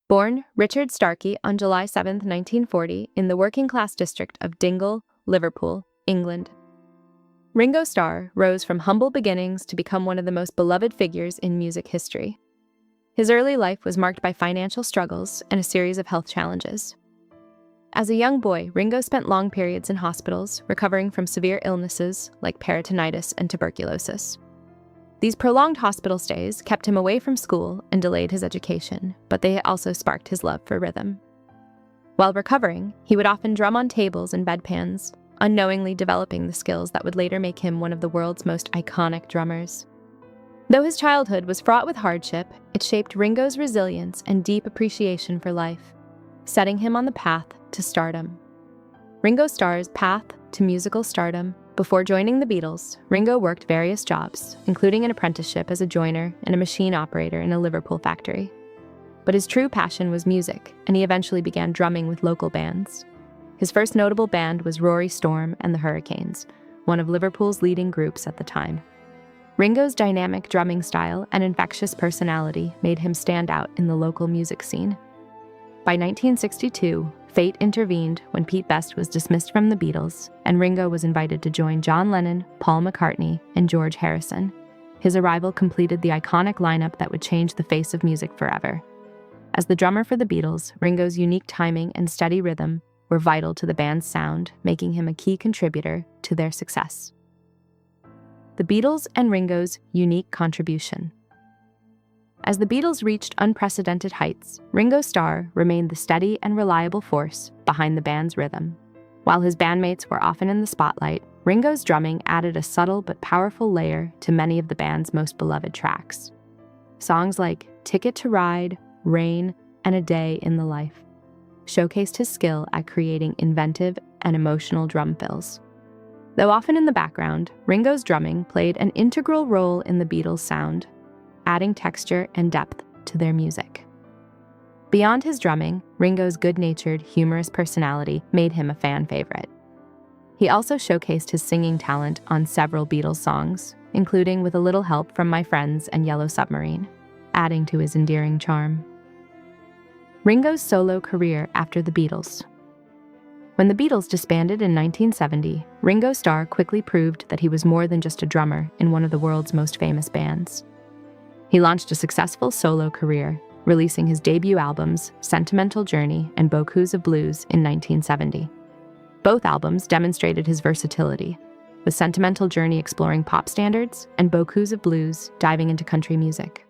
Born Richard Starkey on July 7, 1940, in the working-class district of Dingle, Liverpool, England. Ringo Starr rose from humble beginnings to become one of the most beloved figures in music history. His early life was marked by financial struggles and a series of health challenges. As a young boy, Ringo spent long periods in hospitals, recovering from severe illnesses like peritonitis and tuberculosis. These prolonged hospital stays kept him away from school and delayed his education, but they also sparked his love for rhythm. While recovering, he would often drum on tables and bedpans, unknowingly developing the skills that would later make him one of the world's most iconic drummers. Though his childhood was fraught with hardship, it shaped Ringo's resilience and deep appreciation for life, setting him on the path to stardom. Ringo Starr's path to musical stardom. Before joining the Beatles, Ringo worked various jobs, including an apprenticeship as a joiner and a machine operator in a Liverpool factory. But his true passion was music, and he eventually began drumming with local bands. His first notable band was Rory Storm and the Hurricanes, one of Liverpool's leading groups at the time. Ringo's dynamic drumming style and infectious personality made him stand out in the local music scene. By 1962, fate intervened when Pete Best was dismissed from the Beatles, and Ringo was invited to join John Lennon, Paul McCartney, and George Harrison. His arrival completed the iconic lineup that would change the face of music forever. As the drummer for the Beatles, Ringo's unique timing and steady rhythm were vital to the band's sound, making him a key contributor to their success. The Beatles and Ringo's unique contribution. As the Beatles reached unprecedented heights, Ringo Starr remained the steady and reliable force behind the band's rhythm. While his bandmates were often in the spotlight, Ringo's drumming added a subtle but powerful layer to many of the band's most beloved tracks. Songs like Ticket to Ride, Rain, and A Day in the Life showcased his skill at creating inventive and emotional drum fills. Though often in the background, Ringo's drumming played an integral role in the Beatles' sound, adding texture and depth to their music. Beyond his drumming, Ringo's good-natured, humorous personality made him a fan favorite. He also showcased his singing talent on several Beatles songs, including With a Little Help from My Friends and Yellow Submarine, adding to his endearing charm. Ringo's solo career after the Beatles. When the Beatles disbanded in 1970, Ringo Starr quickly proved that he was more than just a drummer in one of the world's most famous bands. He launched a successful solo career, releasing his debut albums, Sentimental Journey and Beaucoup of Blues, in 1970. Both albums demonstrated his versatility, with Sentimental Journey exploring pop standards and Beaucoup of Blues diving into country music.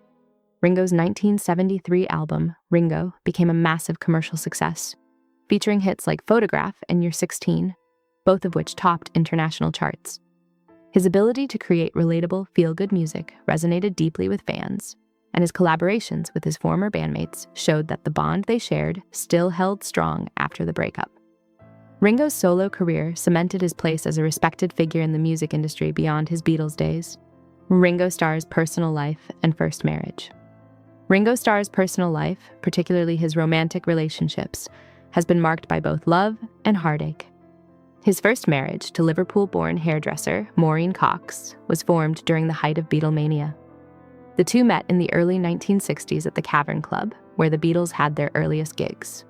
Ringo's 1973 album, Ringo, became a massive commercial success, featuring hits like Photograph and You're 16, both of which topped international charts. His ability to create relatable, feel-good music resonated deeply with fans, and his collaborations with his former bandmates showed that the bond they shared still held strong after the breakup. Ringo's solo career cemented his place as a respected figure in the music industry beyond his Beatles days. Ringo Starr's personal life and first marriage. Ringo Starr's personal life, particularly his romantic relationships, has been marked by both love and heartache. His first marriage to Liverpool-born hairdresser Maureen Cox was formed during the height of Beatlemania. The two met in the early 1960s at the Cavern Club, where the Beatles had their earliest gigs.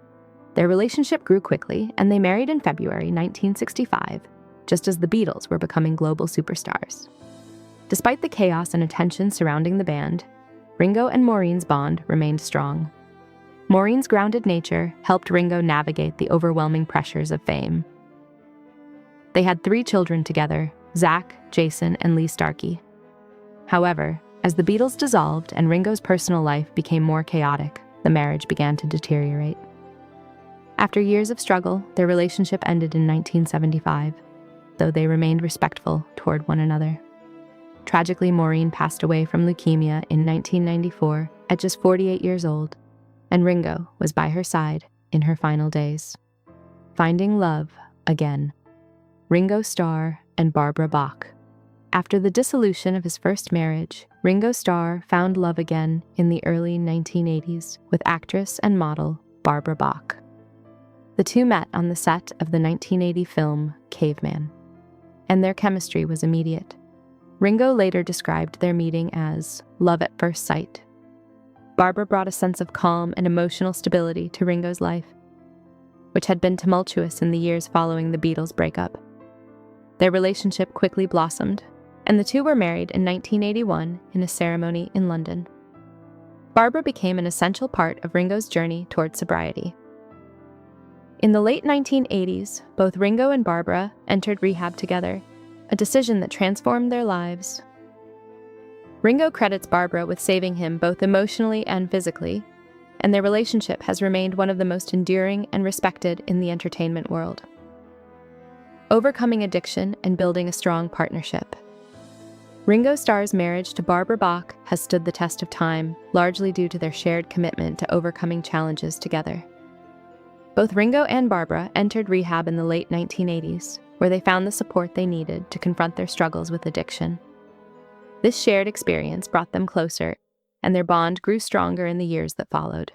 Their relationship grew quickly, and they married in February 1965, just as the Beatles were becoming global superstars. Despite the chaos and attention surrounding the band, Ringo and Maureen's bond remained strong. Maureen's grounded nature helped Ringo navigate the overwhelming pressures of fame. They had 3 children together, Zach, Jason, and Lee Starkey. However, as the Beatles dissolved and Ringo's personal life became more chaotic, the marriage began to deteriorate. After years of struggle, their relationship ended in 1975, though they remained respectful toward one another. Tragically, Maureen passed away from leukemia in 1994 at just 48 years old, and Ringo was by her side in her final days. Finding love again. Ringo Starr and Barbara Bach. After the dissolution of his first marriage, Ringo Starr found love again in the early 1980s with actress and model Barbara Bach. The two met on the set of the 1980 film Caveman, and their chemistry was immediate. Ringo later described their meeting as love at first sight. Barbara brought a sense of calm and emotional stability to Ringo's life, which had been tumultuous in the years following the Beatles' breakup. Their relationship quickly blossomed, and the two were married in 1981 in a ceremony in London. Barbara became an essential part of Ringo's journey toward sobriety. In the late 1980s, both Ringo and Barbara entered rehab together, a decision that transformed their lives. Ringo credits Barbara with saving him both emotionally and physically, and their relationship has remained one of the most enduring and respected in the entertainment world. Overcoming addiction and building a strong partnership. Ringo Starr's marriage to Barbara Bach has stood the test of time, largely due to their shared commitment to overcoming challenges together. Both Ringo and Barbara entered rehab in the late 1980s, where they found the support they needed to confront their struggles with addiction. This shared experience brought them closer, and their bond grew stronger in the years that followed.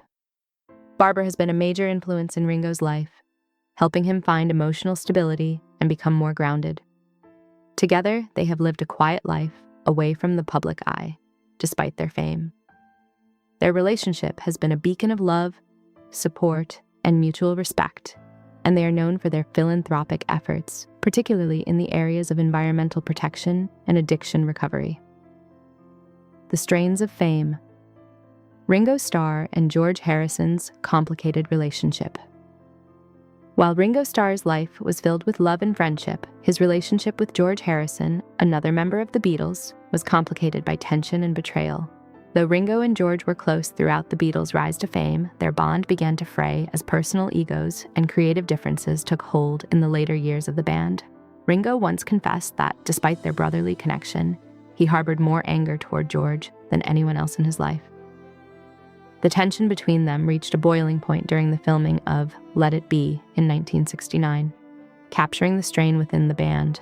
Barbara has been a major influence in Ringo's life, helping him find emotional stability and become more grounded. Together, they have lived a quiet life away from the public eye, despite their fame. Their relationship has been a beacon of love, support, and mutual respect, and they are known for their philanthropic efforts, particularly in the areas of environmental protection and addiction recovery. The strains of fame. Ringo Starr and George Harrison's complicated relationship. While Ringo Starr's life was filled with love and friendship, his relationship with George Harrison, another member of the Beatles, was complicated by tension and betrayal. Though Ringo and George were close throughout the Beatles' rise to fame, their bond began to fray as personal egos and creative differences took hold in the later years of the band. Ringo once confessed that, despite their brotherly connection, he harbored more anger toward George than anyone else in his life. The tension between them reached a boiling point during the filming of Let It Be in 1969, capturing the strain within the band.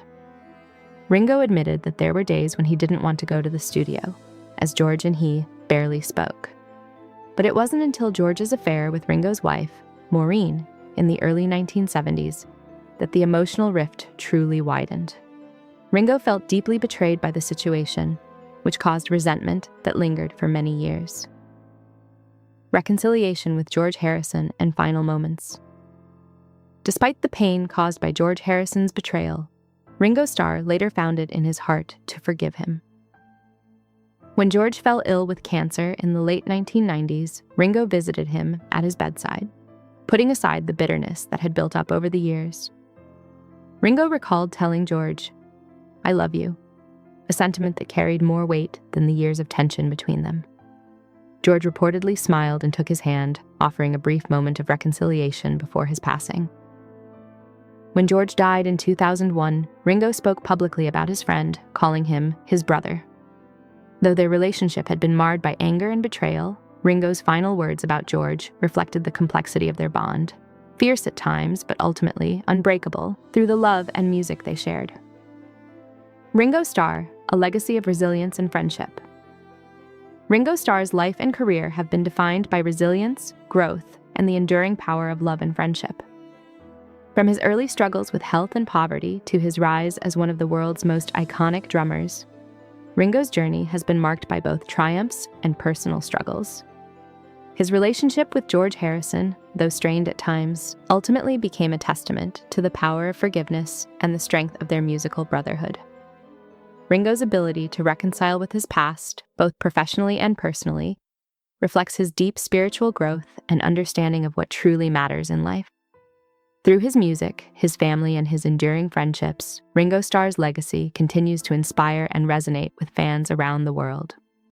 Ringo admitted that there were days when he didn't want to go to the studio, as George and he barely spoke. But it wasn't until George's affair with Ringo's wife, Maureen, in the early 1970s, that the emotional rift truly widened. Ringo felt deeply betrayed by the situation, which caused resentment that lingered for many years. Reconciliation with George Harrison and final moments. Despite the pain caused by George Harrison's betrayal, Ringo Starr later found it in his heart to forgive him. When George fell ill with cancer in the late 1990s, Ringo visited him at his bedside, putting aside the bitterness that had built up over the years. Ringo recalled telling George, "I love you," a sentiment that carried more weight than the years of tension between them. George reportedly smiled and took his hand, offering a brief moment of reconciliation before his passing. When George died in 2001, Ringo spoke publicly about his friend, calling him his brother. Though their relationship had been marred by anger and betrayal, Ringo's final words about George reflected the complexity of their bond, fierce at times, but ultimately unbreakable through the love and music they shared. Ringo Starr, a legacy of resilience and friendship. Ringo Starr's life and career have been defined by resilience, growth, and the enduring power of love and friendship. From his early struggles with health and poverty to his rise as one of the world's most iconic drummers, Ringo's journey has been marked by both triumphs and personal struggles. His relationship with George Harrison, though strained at times, ultimately became a testament to the power of forgiveness and the strength of their musical brotherhood. Ringo's ability to reconcile with his past, both professionally and personally, reflects his deep spiritual growth and understanding of what truly matters in life. Through his music, his family, and his enduring friendships, Ringo Starr's legacy continues to inspire and resonate with fans around the world.